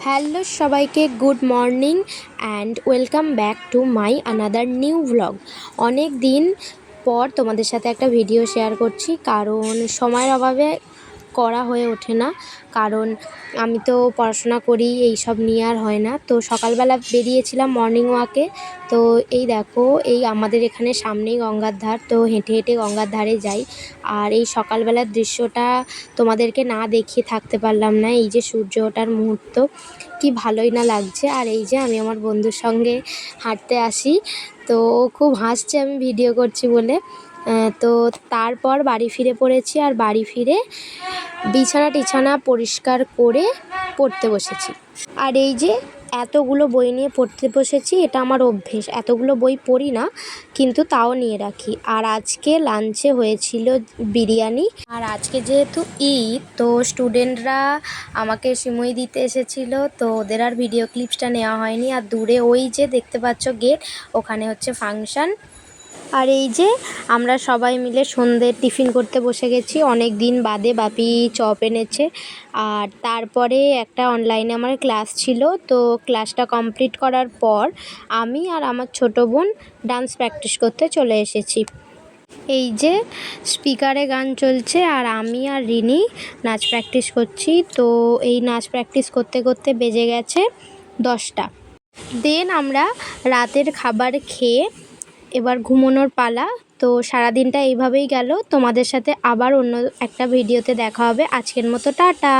Hello সবাইকে, good morning and welcome back to my another new blog. অনেক দিন পর তোমাদের সাথে একটা ভিডিও শেয়ার করছি, কারণ সময়ের অভাবে করা হয়ে ওঠে না। কারণ আমি তো পড়াশোনা করি, এই সব নিয়ে আর হয় না। তো সকালবেলা বেরিয়েছিলাম মর্নিং ওয়াকে। তো এই দেখো, এই আমাদের এখানে সামনেই গঙ্গার ধার, তো হেঁটে হেঁটে গঙ্গার ধারে যাই। আর এই সকালবেলার দৃশ্যটা তোমাদেরকে না দেখিয়ে থাকতে পারলাম না। এই যে সূর্য ওঠার মুহূর্ত, কি ভালোই না লাগছে। আর এই যে আমি আমার বন্ধুর সঙ্গে হাঁটতে আসি, তো ও খুব হাসছে আমি ভিডিও করছি বলে। তো তারপর বাড়ি ফিরে পড়েছি, আর বাড়ি ফিরে বিছানা টিছানা পরিষ্কার করে পড়তে বসেছি। আর এই যে এতগুলো বই নিয়ে পড়তে বসেছি, এটা আমার অভ্যেস। এতগুলো বই পড়ি না, কিন্তু তাও নিয়ে রাখি। আর আজকে লাঞ্চে হয়েছিল বিরিয়ানি। আর আজকে যেহেতু ঈদ, তো স্টুডেন্টরা আমাকে সিমুই দিতে এসেছিল, তো ওদের আর ভিডিও ক্লিপসটা নেওয়া হয়নি। আর দূরে ওই যে দেখতে পাচ্ছ গেট, ওখানে হচ্ছে ফাংশান। আর এই যে আমরা সবাই মিলে সন্ধ্যের টিফিন করতে বসে গেছি। অনেক দিন বাদে বাপি চপ এনেছে। আর তারপরে একটা অনলাইনে আমার ক্লাস ছিল, তো ক্লাসটা কমপ্লিট করার পর আমি আর আমার ছোটো বোন ডান্স প্র্যাকটিস করতে চলে এসেছি। এই যে স্পিকারে গান চলছে, আর আমি আর রিনি নাচ প্র্যাকটিস করছি। তো এই নাচ প্র্যাকটিস করতে করতে বেজে গেছে 10টা। দেন আমরা রাতের খাবার খেয়ে এবার ঘুমোনোর পালা। তো সারাদিনটা এইভাবেই গেল। তোমাদের সাথে আবার অন্য একটা ভিডিওতে দেখা হবে। আজকের মতো টাটা।